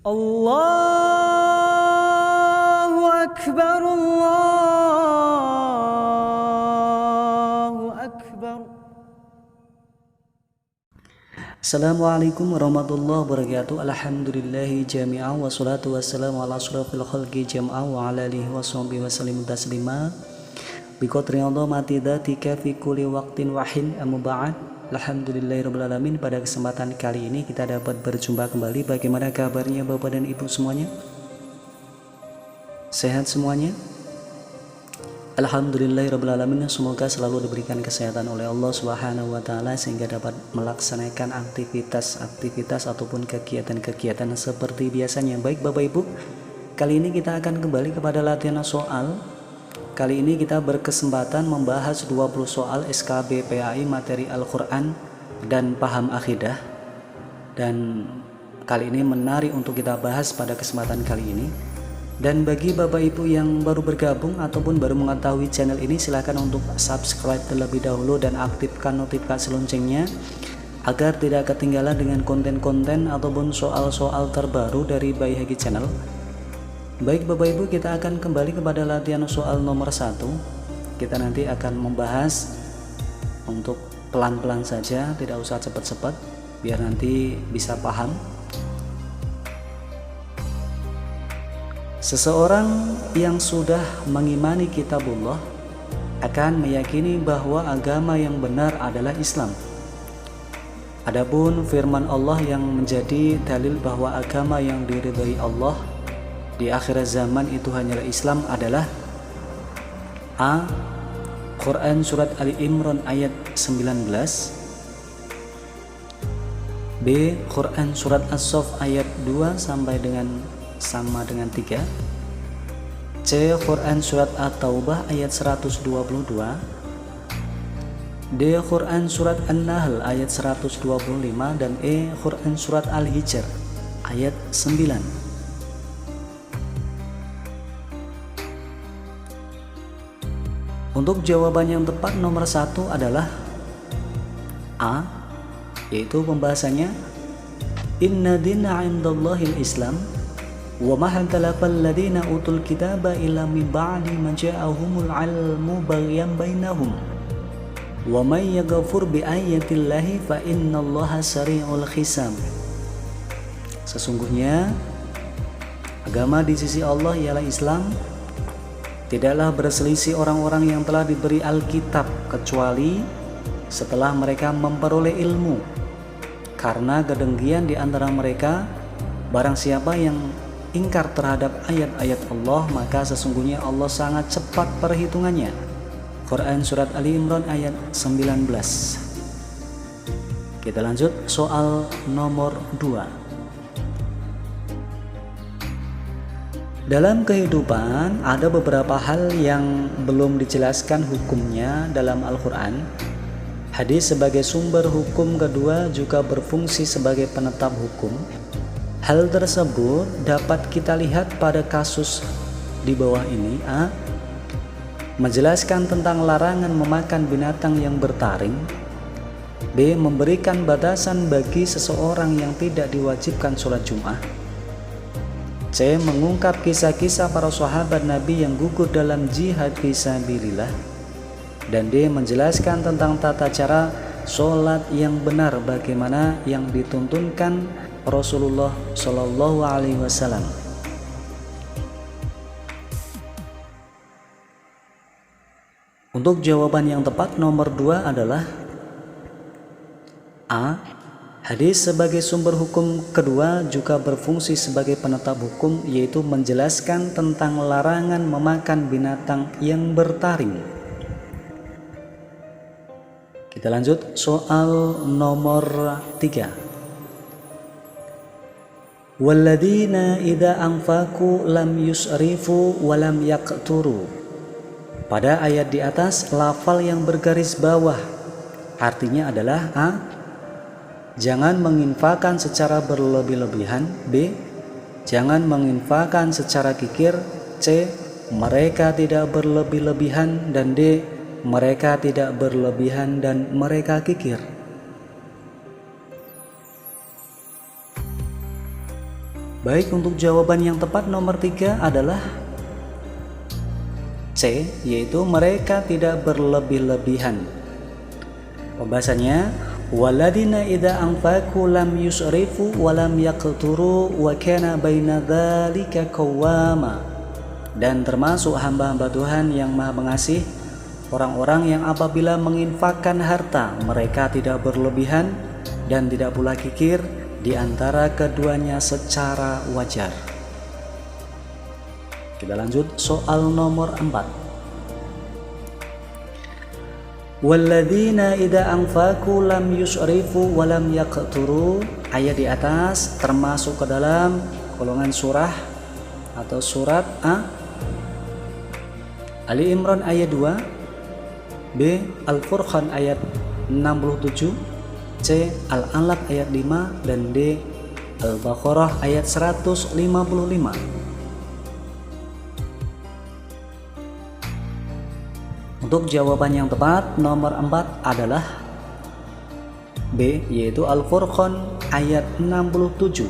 Allahu Akbar, Allahu Akbar. Assalamualaikum warahmatullahi wabarakatuh. Alhamdulillahi jami'ah wassalatu wassalamu ala asyrafil khalqi jam'ah wa ala alihi washabihi wasallim taslima biqadri adhamati dzatika fi kulli waqtin wa hin, amma ba'd. Alhamdulillahirabbil alamin. Pada kesempatan kali ini kita dapat berjumpa kembali. Bagaimana kabarnya Bapak dan Ibu semuanya? Sehat semuanya? Alhamdulillahirabbil alamin. Semoga selalu diberikan kesehatan oleh Allah Subhanahu wa taala sehingga dapat melaksanakan aktivitas ataupun kegiatan-kegiatan seperti biasanya. Baik Bapak Ibu, kali ini kita akan kembali kepada latihan soal. Kali ini kita berkesempatan membahas 20 soal SKB PAI materi Al-Quran dan paham akidah. Dan kali ini menarik untuk kita bahas pada kesempatan kali ini. Dan bagi Bapak Ibu yang baru bergabung ataupun baru mengetahui channel ini, silakan untuk subscribe terlebih dahulu dan aktifkan notifikasi loncengnya agar tidak ketinggalan dengan konten-konten ataupun soal-soal terbaru dari Bayi Haki Channel. Baik Bapak Ibu, kita akan kembali kepada latihan soal nomor 1. Kita nanti akan membahas untuk pelan-pelan saja, tidak usah cepat-cepat, biar nanti bisa paham. Seseorang yang sudah mengimani kitabullah akan meyakini bahwa agama yang benar adalah Islam. Adapun firman Allah yang menjadi dalil bahwa agama yang diridhai Allah di akhir zaman itu hanyalah Islam adalah A. Quran Surat Ali Imran ayat 19, B. Quran Surat As-Saff ayat 2 sama dengan 3, C. Quran Surat At-Taubah ayat 122, D. Quran Surat An-Nahl ayat 125, dan E. Quran Surat Al-Hijr ayat 9. Untuk jawaban yang tepat nomor 1 adalah A, yaitu pembahasannya Inna dina indallahil Islam wa ma hantalafal ladina utul kitaba illa min ba'di ma ja'ahumul ilmu baghyan bainahum wa may yaghfur bi ayatillahi fa innallaha sari'ul hisab. Sesungguhnya agama di sisi Allah ialah Islam. Tidaklah berselisih orang-orang yang telah diberi Alkitab kecuali setelah mereka memperoleh ilmu, karena kedengkian di antara mereka. Barang siapa yang ingkar terhadap ayat-ayat Allah, maka sesungguhnya Allah sangat cepat perhitungannya. Quran Surat Ali Imran ayat 19. Kita lanjut soal nomor 2. Dalam kehidupan ada beberapa hal yang belum dijelaskan hukumnya dalam Al-Quran. Hadis sebagai sumber hukum kedua juga berfungsi sebagai penetap hukum. Hal tersebut dapat kita lihat pada kasus di bawah ini. A. Menjelaskan tentang larangan memakan binatang yang bertaring. B. Memberikan batasan bagi seseorang yang tidak diwajibkan sholat Jum'ah. C. Mengungkap kisah-kisah para sahabat Nabi yang gugur dalam jihad fisabilillah. Dan D. Menjelaskan tentang tata cara sholat yang benar, bagaimana yang dituntunkan Rasulullah Shallallahu Alaihi Wasallam. Untuk jawaban yang tepat nomor 2 adalah A. Hadis sebagai sumber hukum kedua juga berfungsi sebagai penetap hukum, yaitu menjelaskan tentang larangan memakan binatang yang bertaring. Kita lanjut soal nomor 3. Walladzina idza anfaqu lam yusrifu wa lam yaqturu. Pada ayat di atas, lafal yang bergaris bawah artinya adalah A. Jangan menginfakkan secara berlebih-lebihan. B. Jangan menginfakkan secara kikir. C. Mereka tidak berlebih-lebihan. Dan D. Mereka tidak berlebihan dan mereka kikir. Baik, untuk jawaban yang tepat nomor 3 adalah C, yaitu mereka tidak berlebih-lebihan. Pembahasannya, waladina idza anfaqu lam yusrifu wa lam yaqturu wa kana baina dzalika qawwama. Dan termasuk hamba-hamba Tuhan yang Maha Pengasih, orang-orang yang apabila menginfakkan harta mereka tidak berlebihan dan tidak pula kikir, di antara keduanya secara wajar. Kita lanjut soal nomor 4. Walladzina idza anfaqu lam yusrifu wa lam yaqturu. Ayat di atas termasuk ke dalam golongan surah atau surat A. Ali Imran ayat 2, B. Al-Furqan ayat 67, C. Al-Alaq ayat 5, dan D. Al-Baqarah ayat 155. Untuk jawaban yang tepat nomor 4 adalah B, yaitu Al-Furqan ayat 67.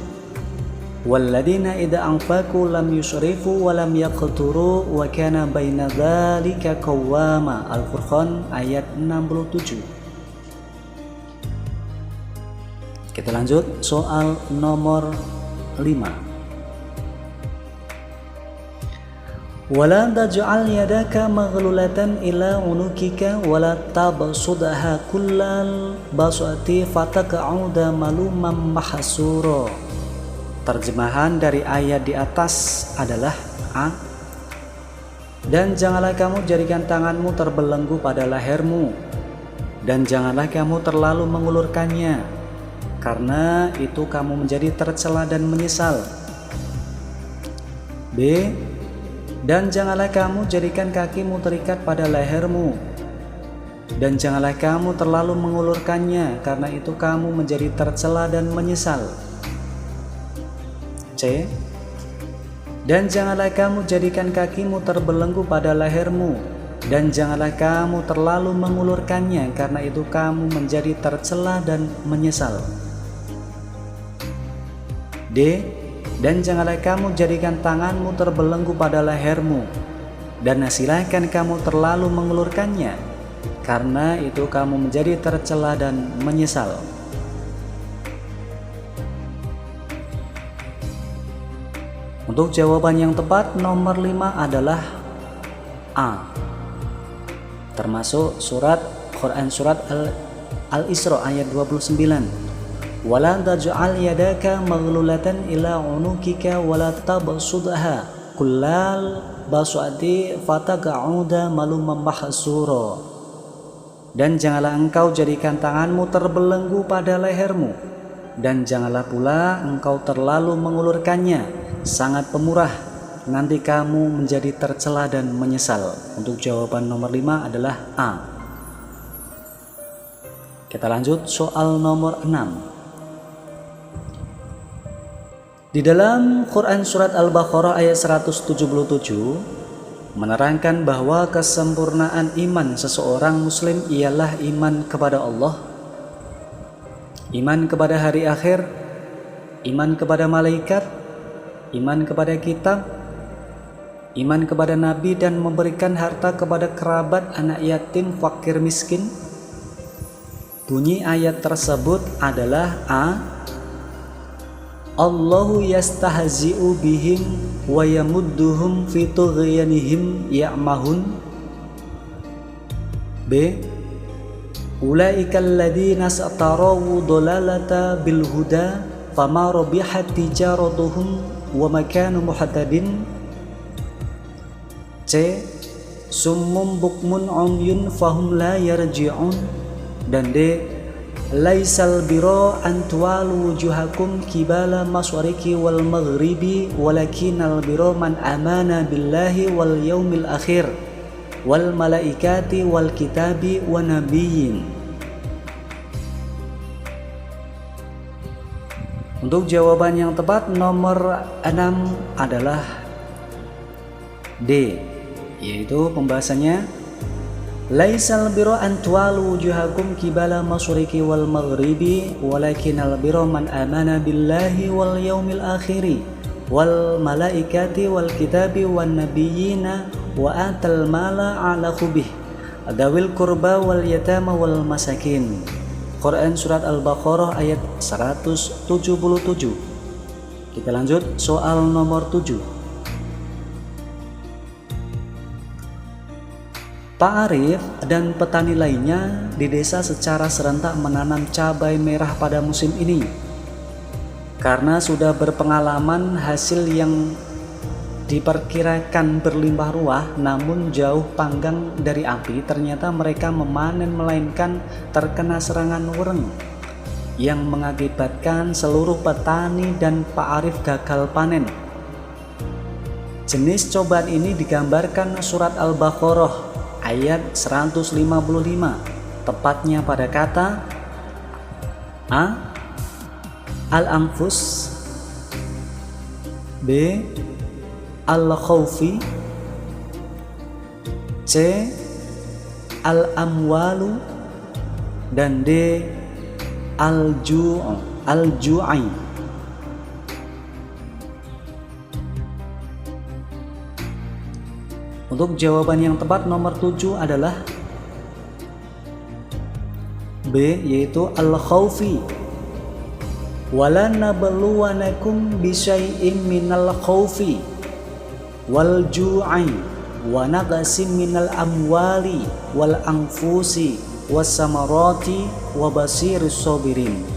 Walladzina idza anfaqu lam yusrifu wa lam yaqturu wa kana baina dzalika qawwama. Al-Furqan ayat 67. Kita lanjut soal nomor 5. Wala taj'al yadaka maghlulatan ila unukika wala tabsudha kullal basati fataq'uda maluman mahsura. Terjemahan dari ayat di atas adalah A. Dan janganlah kamu jadikan tanganmu terbelenggu pada lehermu, dan janganlah kamu terlalu mengulurkannya, karena itu kamu menjadi tercela dan menyesal. B. Dan janganlah kamu jadikan kakimu terikat pada lehermu, dan janganlah kamu terlalu mengulurkannya, karena itu kamu menjadi tercela dan menyesal. C. Dan janganlah kamu jadikan kakimu terbelenggu pada lehermu, dan janganlah kamu terlalu mengulurkannya, karena itu kamu menjadi tercela dan menyesal. D. Dan janganlah kamu jadikan tanganmu terbelenggu pada lehermu, dan silakan kamu terlalu mengulurkannya, karena itu kamu menjadi tercela dan menyesal. Untuk jawaban yang tepat nomor 5 adalah A, termasuk surat Quran surat Al-Isra ayat 29. Wala taj'al yadaka maghlulatan ila unukika wala tabsudha kullal basati fataq'uda maluman mahsura. Dan janganlah engkau jadikan tanganmu terbelenggu pada lehermu, dan janganlah pula engkau terlalu mengulurkannya, sangat pemurah, nanti kamu menjadi tercela dan menyesal. Untuk jawaban nomor 5 adalah A. Kita lanjut soal nomor 6. Di dalam Quran surat Al-Baqarah ayat 177 menerangkan bahwa kesempurnaan iman seseorang muslim ialah iman kepada Allah, iman kepada hari akhir, iman kepada malaikat, iman kepada kitab, iman kepada nabi, dan memberikan harta kepada kerabat, anak yatim, fakir, miskin. Bunyi ayat tersebut adalah A. Allahu yastahzi'u bihim wa yamudduhum fi tughyanihim ya'mahun. B. Ulaikal ladzina sataraw dhalalata bil huda fama rabihat tijaratuhum wa ma kanu muhtadin. C. Summum bukmun umyun fahum la yarji'un. Dan D. Laisal biro antualu wujuhakum kibala maswariki wal maghribi walakinal biro man amana billahi wal yaumil akhir wal malaikati wal kitabi wa nabiyyin. Untuk jawaban yang tepat nomor 6 adalah D, yaitu pembahasannya Laisal biro antualu wujuhakum kibala masyriqi wal maghribi walakinal biro man amana billahi wal yaumil akhiri wal malaikati wal kitabi wan nabiyina wa atal mala ala khubih adawil kurba wal yatama wal masakin. Quran surat Al-Baqarah ayat 177. Kita lanjut soal nomor 7. Pak Arif dan petani lainnya di desa secara serentak menanam cabai merah pada musim ini. Karena sudah berpengalaman, hasil yang diperkirakan berlimpah ruah namun jauh panggang dari api, ternyata mereka memanen melainkan terkena serangan wereng yang mengakibatkan seluruh petani dan Pak Arif gagal panen. Jenis cobaan ini digambarkan surat Al-Baqarah ayat 155, tepatnya pada kata A. Al-anfus, B. Al-khawfi, C. Al-amwalu, dan D. Al-ju'i. Untuk jawaban yang tepat nomor 7 adalah B, yaitu al-khawfi. Wala nabluwanakum bisyai'im minal khawfi wal ju'i wa naqsim minal amwali wal anfusi was samarati wa basiris sabirin.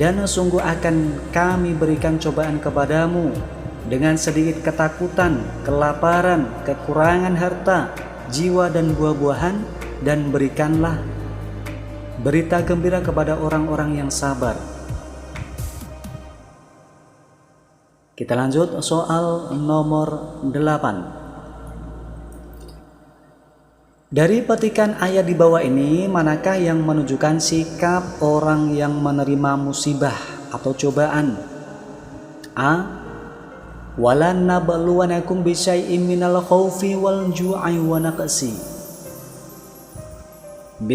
Dan sungguh akan kami berikan cobaan kepadamu dengan sedikit ketakutan, kelaparan, kekurangan harta, jiwa dan buah-buahan, dan berikanlah berita gembira kepada orang-orang yang sabar. Kita lanjut soal nomor 8. Dari petikan ayat di bawah ini, manakah yang menunjukkan sikap orang yang menerima musibah atau cobaan? A. Wala nabluwanakum bisyai'im minal khawfi wal ju'i wa naqsi. B.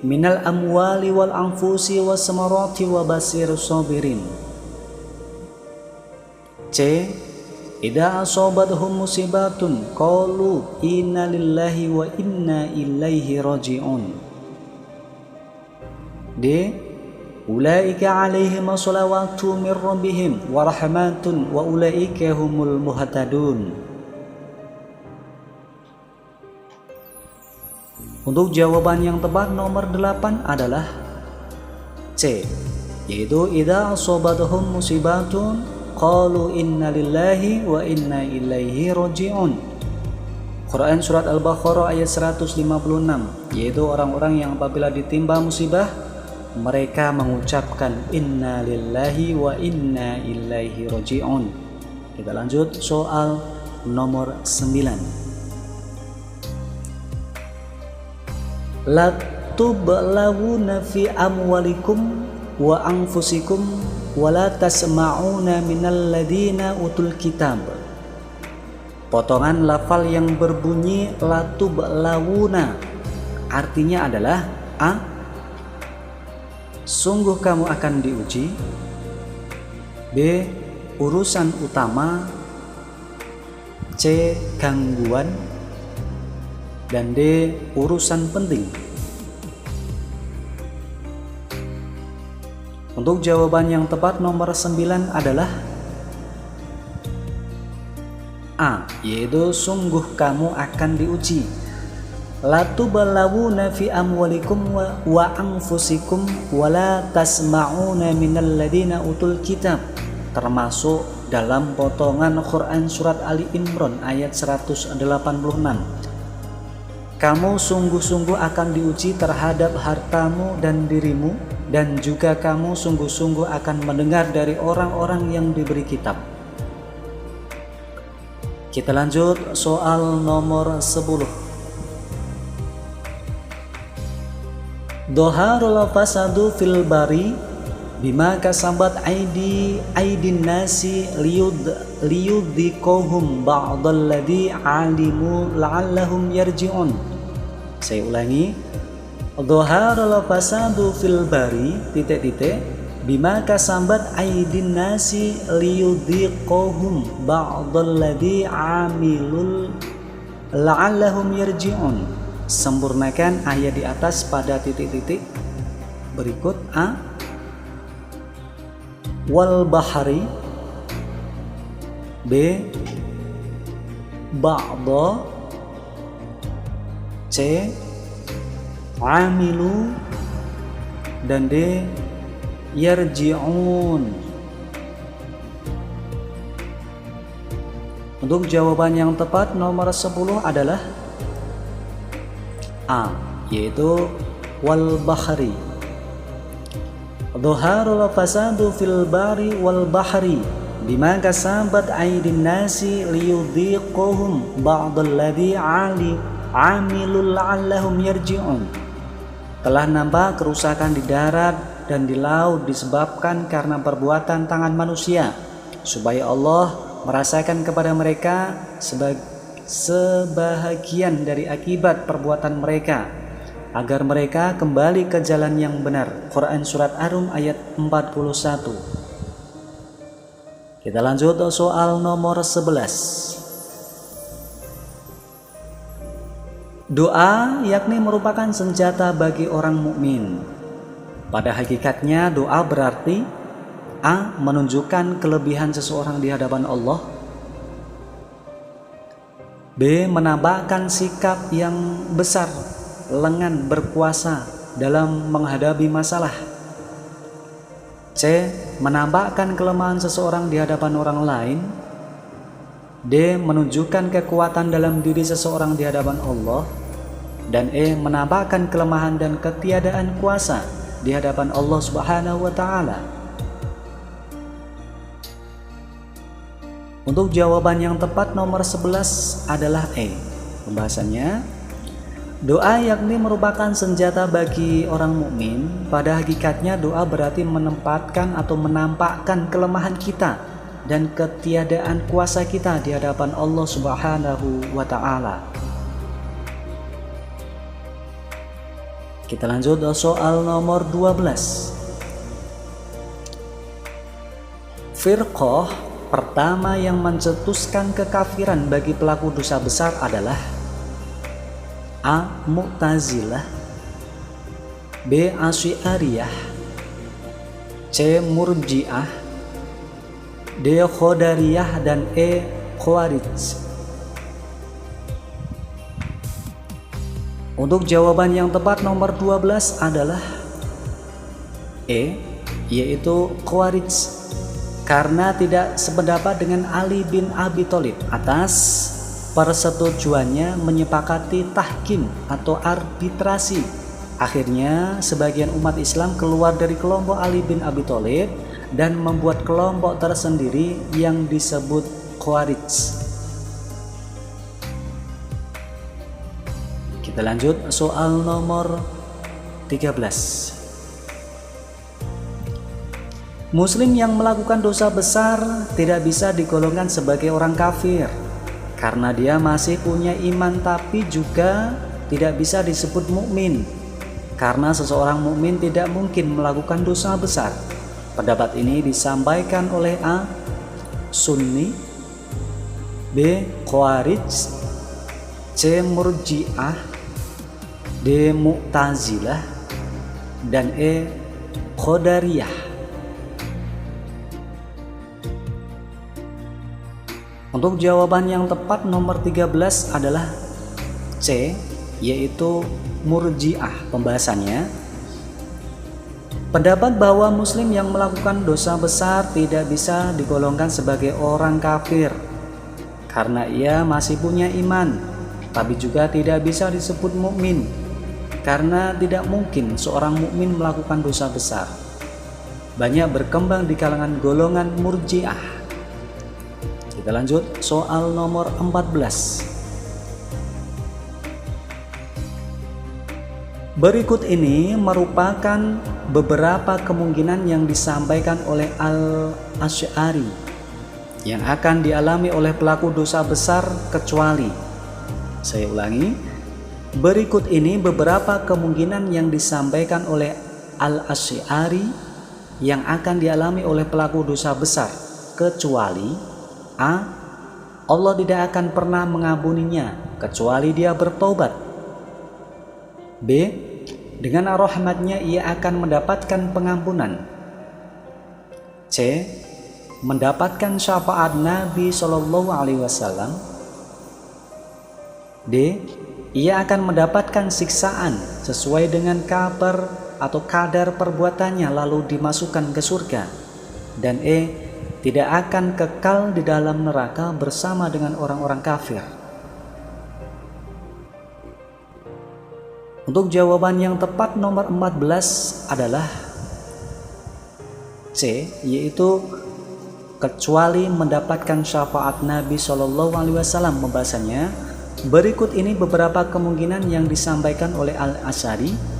Minal amwali wal anfusi was samarati wa basirus sabirin. C. Idza asabathum musibatun qalu inna lillahi wa inna ilaihi raji'un. D. Ulaika alaihim salawatu min rabbihim wa rahmatun wa ulaika humul muhtadun. Untuk jawaban yang tepat nomor 8 adalah C, yaitu idza asabathum musibatun qalu inna lillahi wa inna ilaihi raji'un. Quran surat Al-Baqarah ayat 156, yaitu orang-orang yang apabila ditimpa musibah mereka mengucapkan inna lillahi wa inna ilaihi raji'un. Kita lanjut soal nomor 9. La tublawuna fi amwalikum wa anfusikum wala tasma'una minal ladina utul kitab. Potongan lafal yang berbunyi la tublawuna artinya adalah A. Sungguh kamu akan diuji, B. Urusan utama, C. Gangguan, dan D. Urusan penting. Untuk jawaban yang tepat nomor 9 adalah A, yaitu sungguh kamu akan diuji. La tublawuna fi amwalikum wa anfusikum wa la tasma'una minal ladina utul kitab, termasuk dalam potongan Quran surat Ali Imran ayat 186. Kamu sungguh-sungguh akan diuji terhadap hartamu dan dirimu, dan juga kamu sungguh-sungguh akan mendengar dari orang-orang yang diberi kitab. Kita lanjut soal nomor 10. Doharul fasadu fil bari bima kasabat aidin nasi liyudhikohum ba'dalladhi alimu la'allahum yarji'un. Saya ulangi. Doharul fasadu fil bari bima kasabat aydin nasi liyudhiqahum ba'dalladzi amilul la'allahum yarji'un. Sempurnakan ayat di atas pada titik-titik berikut. A. Wal bahari. B. Ba'da. C. Amilu. Dan D. Yarji'un. Untuk jawaban yang tepat nomor 10 adalah A, yaitu wal bahri. Dhaharul fasadu fil bari wal bahri bima kasabat aydin nasi liyudhiqahum ba'dalladzi amilul la'allahum yarji'un. Telah nampak kerusakan di darat dan di laut disebabkan karena perbuatan tangan manusia, supaya Allah merasakan kepada mereka sebahagian dari akibat perbuatan mereka, agar mereka kembali ke jalan yang benar. Quran Surat Ar-Rum ayat 41. Kita lanjut soal nomor 11. Doa yakni merupakan senjata bagi orang mukmin. Pada hakikatnya doa berarti A. menunjukkan kelebihan seseorang di hadapan Allah. B. menampakkan sikap yang besar, lengan, berkuasa dalam menghadapi masalah. C. menampakkan kelemahan seseorang di hadapan orang lain. D. menunjukkan kekuatan dalam diri seseorang di hadapan Allah. Dan E. menampakkan kelemahan dan ketiadaan kuasa di hadapan Allah Subhanahu wa Ta'ala. Untuk jawaban yang tepat nomor 11 adalah E. Pembahasannya, doa yakni merupakan senjata bagi orang mukmin. Pada hakikatnya doa berarti menempatkan atau menampakkan kelemahan kita dan ketiadaan kuasa kita di hadapan Allah Subhanahu wa Ta'ala. Kita lanjut soal nomor 12. Firqah pertama yang mencetuskan kekafiran bagi pelaku dosa besar adalah A. Mu'tazilah, B. Asy'ariyah, C. Murji'ah, D. Qadariyah, dan E. Khawarij. Untuk jawaban yang tepat nomor 12 adalah E, yaitu Khawarij, karena tidak sependapat dengan Ali bin Abi Thalib atas persetujuannya menyepakati tahkim atau arbitrasi. Akhirnya sebagian umat Islam keluar dari kelompok Ali bin Abi Thalib dan membuat kelompok tersendiri yang disebut Khawarij. Kita lanjut soal nomor 13. Muslim yang melakukan dosa besar tidak bisa digolongkan sebagai orang kafir karena dia masih punya iman, tapi juga tidak bisa disebut mukmin karena seseorang mukmin tidak mungkin melakukan dosa besar. Pendapat ini disampaikan oleh A. Sunni, B. Khawarij, C. Murji'ah, D. Mu'tazilah, dan E. Qadariyah. Untuk jawaban yang tepat nomor 13 adalah C, yaitu Murji'ah. Pembahasannya, pendapat bahwa muslim yang melakukan dosa besar tidak bisa digolongkan sebagai orang kafir karena ia masih punya iman, tapi juga tidak bisa disebut mukmin karena tidak mungkin seorang mukmin melakukan dosa besar. Banyak berkembang di kalangan golongan Murji'ah. Kita lanjut soal nomor 14. Berikut ini merupakan beberapa kemungkinan yang disampaikan oleh Al-Asy'ari yang akan dialami oleh pelaku dosa besar kecuali. Saya ulangi, berikut ini beberapa kemungkinan yang disampaikan oleh Al-Asy'ari yang akan dialami oleh pelaku dosa besar, kecuali A. Allah tidak akan pernah mengampuninya kecuali dia bertobat. B. Dengan rahmatnya ia akan mendapatkan pengampunan. C. Mendapatkan syafaat Nabi Shallallahu Alaihi Wasallam. D. Ia akan mendapatkan siksaan sesuai dengan kabar atau kadar perbuatannya lalu dimasukkan ke surga. Dan E. Tidak akan kekal di dalam neraka bersama dengan orang-orang kafir. Untuk jawaban yang tepat nomor 14 adalah C, yaitu kecuali mendapatkan syafaat Nabi Shallallahu Alaihi Wasallam. Pembahasannya berikut ini beberapa kemungkinan yang disampaikan oleh Al-Asy'ari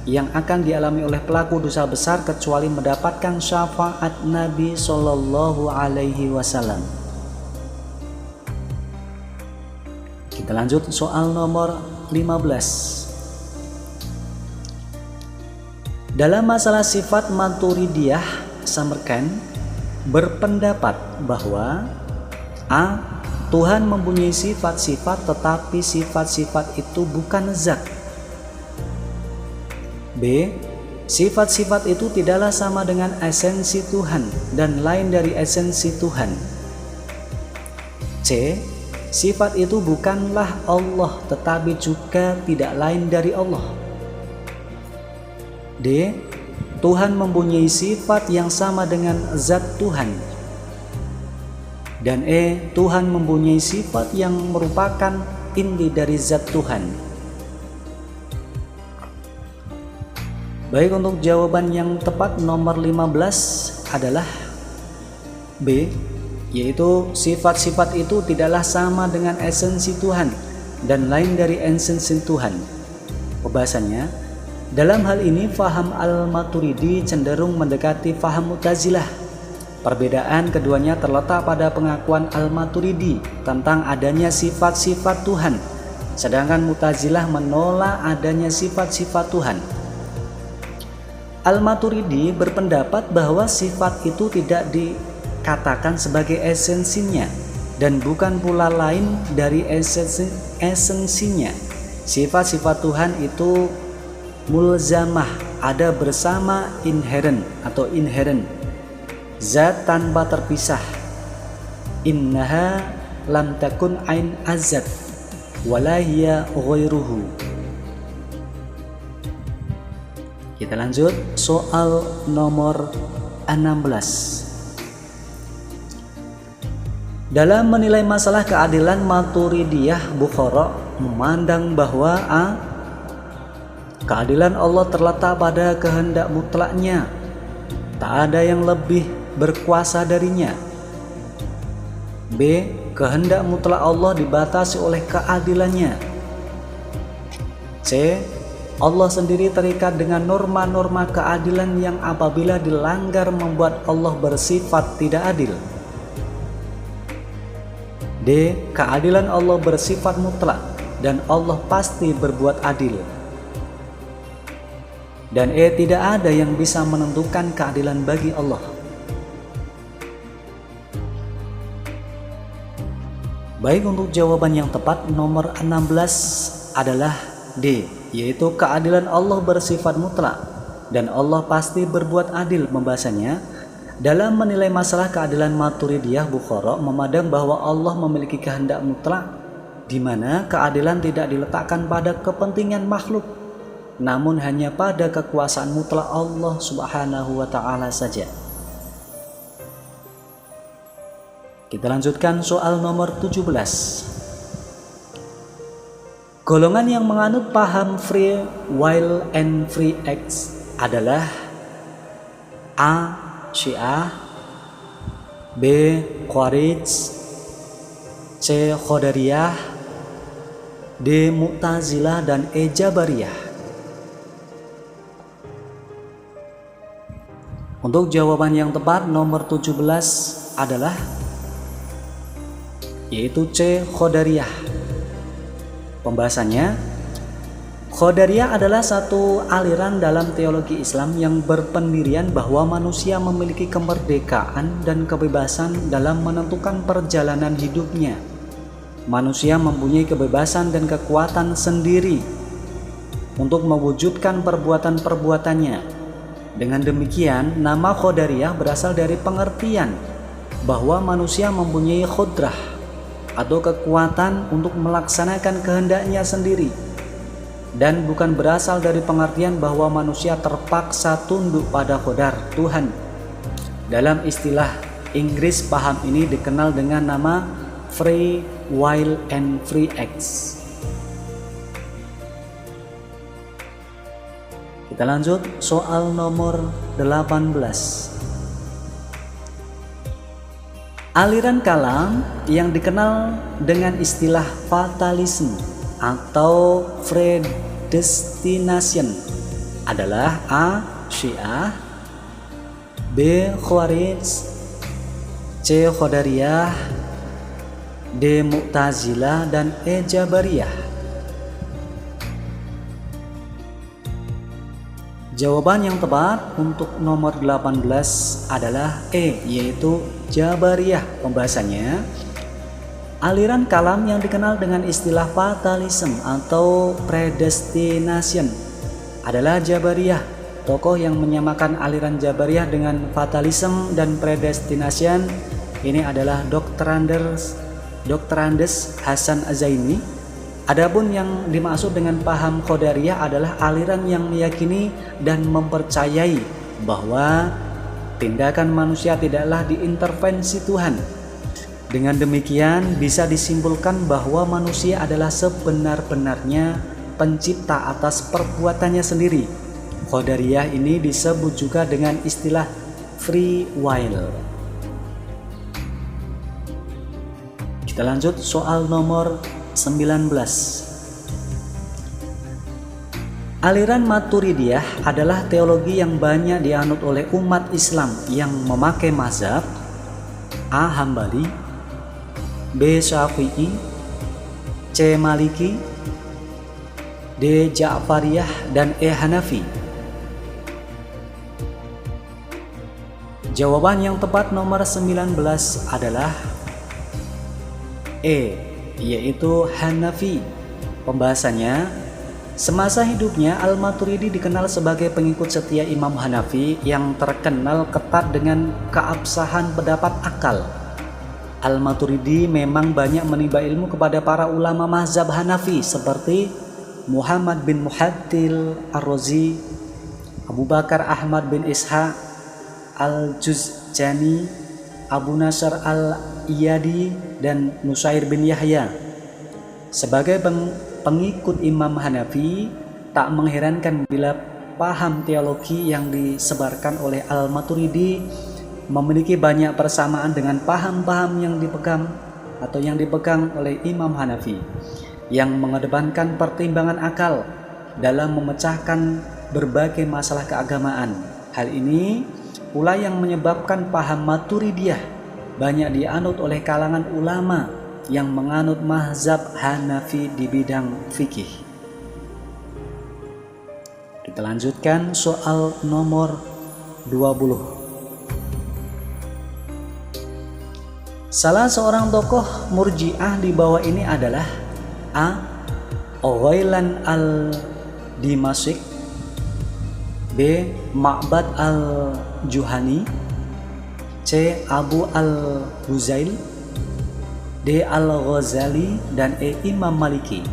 yang akan dialami oleh pelaku dosa besar kecuali mendapatkan syafaat Nabi Shallallahu Alaihi Wasallam. Kita lanjut soal nomor 15. Dalam masalah sifat Maturidiyah, Samarkand berpendapat bahwa A. Tuhan mempunyai sifat-sifat tetapi sifat-sifat itu bukan zat. B. Sifat-sifat itu tidaklah sama dengan esensi Tuhan dan lain dari esensi Tuhan. C. Sifat itu bukanlah Allah tetapi juga tidak lain dari Allah. D. Tuhan mempunyai sifat yang sama dengan zat Tuhan. Dan E. Tuhan mempunyai sifat yang merupakan inti dari zat Tuhan. Baik, untuk jawaban yang tepat nomor 15 adalah B, yaitu sifat-sifat itu tidaklah sama dengan esensi Tuhan dan lain dari esensi Tuhan. Pembahasannya, dalam hal ini faham Al-Maturidi cenderung mendekati faham Mu'tazilah. Perbedaan keduanya terletak pada pengakuan Al-Maturidi tentang adanya sifat-sifat Tuhan, sedangkan Mu'tazilah menolak adanya sifat-sifat Tuhan. Al-Maturidi berpendapat bahwa sifat itu tidak dikatakan sebagai esensinya dan bukan pula lain dari esensinya. Sifat-sifat Tuhan itu mulzamah, ada bersama, inherent atau inherent, zat tanpa terpisah. Innaha lam takun ain azat wala hiya ghairuhu. Kita lanjut soal nomor 16. Dalam menilai masalah keadilan, Maturidiyah Bukhara memandang bahwa A. Keadilan Allah terletak pada kehendak mutlaknya, tak ada yang lebih berkuasa darinya. B. Kehendak mutlak Allah dibatasi oleh keadilannya. C. Allah sendiri terikat dengan norma-norma keadilan yang apabila dilanggar membuat Allah bersifat tidak adil. D. Keadilan Allah bersifat mutlak dan Allah pasti berbuat adil. Dan E. Tidak ada yang bisa menentukan keadilan bagi Allah. Baik, untuk jawaban yang tepat nomor 16 adalah D, yaitu keadilan Allah bersifat mutlak dan Allah pasti berbuat adil. Pembahasannya, dalam menilai masalah keadilan, Maturidiyah Bukhara memandang bahwa Allah memiliki kehendak mutlak di mana keadilan tidak diletakkan pada kepentingan makhluk, namun hanya pada kekuasaan mutlak Allah Subhanahu wa Ta'ala saja. Kita lanjutkan soal nomor 17. Golongan yang menganut paham free will and free acts adalah A. Syiah, B. Khawarij, C. Qadariyah, D. Mu'tazilah, dan E. Jabariyah. Untuk jawaban yang tepat nomor 17 adalah yaitu C. Qadariyah. Pembahasannya, Qadariyah adalah satu aliran dalam teologi Islam yang berpendirian bahwa manusia memiliki kemerdekaan dan kebebasan dalam menentukan perjalanan hidupnya. Manusia mempunyai kebebasan dan kekuatan sendiri untuk mewujudkan perbuatan-perbuatannya. Dengan demikian, nama Qadariyah berasal dari pengertian bahwa manusia mempunyai qudrah atau kekuatan untuk melaksanakan kehendaknya sendiri, dan bukan berasal dari pengertian bahwa manusia terpaksa tunduk pada qadar Tuhan. Dalam istilah Inggris, paham ini dikenal dengan nama free will and free acts. Kita lanjut soal nomor 18. Aliran kalam yang dikenal dengan istilah fatalisme atau predestination adalah A. Syiah, B. Khawarij, C. Qadariyah, D. Mu'tazilah, dan E. Jabariyah. Jawaban yang tepat untuk nomor 18 adalah E, yaitu Jabariyah. Pembahasannya, aliran kalam yang dikenal dengan istilah fatalism atau predestination adalah Jabariyah. Tokoh yang menyamakan aliran Jabariyah dengan fatalism dan predestination ini adalah Dr. Andes Hasan Azaini. Adapun yang dimaksud dengan paham Qadariyah adalah aliran yang meyakini dan mempercayai bahwa tindakan manusia tidaklah diintervensi Tuhan. Dengan demikian bisa disimpulkan bahwa manusia adalah sebenar-benarnya pencipta atas perbuatannya sendiri. Qadariyah ini disebut juga dengan istilah free will. Kita lanjut soal nomor 19. Aliran Maturidiyah adalah teologi yang banyak dianut oleh umat Islam yang memakai mazhab A. Hambali, B. Syafi'i, C. Maliki, D. Ja'fariyah, dan E. Hanafi. Jawaban yang tepat nomor 19 adalah E, yaitu Hanafi. Pembahasannya, semasa hidupnya Al-Maturidi dikenal sebagai pengikut setia Imam Hanafi yang terkenal ketat dengan keabsahan pendapat akal. Al-Maturidi memang banyak menimba ilmu kepada para ulama mazhab Hanafi seperti Muhammad bin Muhattil Ar-Razi, Abu Bakar Ahmad bin Ishaq Al-Juzjani, Abu Nasr Al-Iyadi, dan Nusair bin Yahya. Sebagai pengikut Imam Hanafi, tak mengherankan bila paham teologi yang disebarkan oleh Al-Maturidi memiliki banyak persamaan dengan paham-paham yang dipegang oleh Imam Hanafi, yang mengedepankan pertimbangan akal dalam memecahkan berbagai masalah keagamaan. Hal ini pula yang menyebabkan paham Maturidiyah banyak dianut oleh kalangan ulama yang menganut mazhab Hanafi di bidang fikih. Kita lanjutkan soal nomor 20. Salah seorang tokoh Murji'ah di bawah ini adalah A. Ghailan al-Dimashq, B. Ma'bad al-Juhani, C. Abu al-Huzail, D. Al-Ghazali, dan E. Imam Maliki.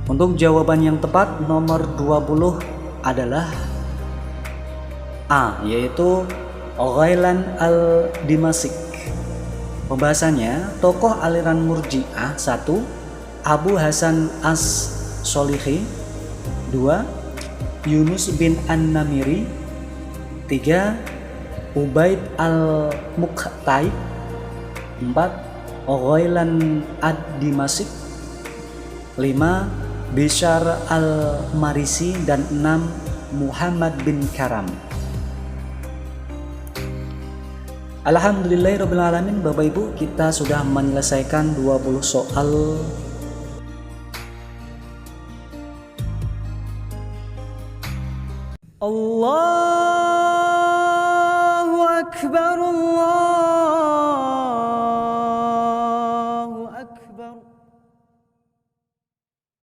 Untuk jawaban yang tepat nomor 20 adalah A, yaitu Ghailan al-Dimashq. Pembahasannya, tokoh aliran Murji'ah 1. Abu Hasan As-Sholihi, 2. Yunus bin An-Namiri, 3. Ubaid al-Muqtaib, 4. Ghailan ad-Dimashq, 5. Bishar al-Marisi, dan 6. Muhammad bin Karam. Alhamdulillahirrabbilalamin, Bapak Ibu, kita sudah menyelesaikan 20 soal الله أكبر الله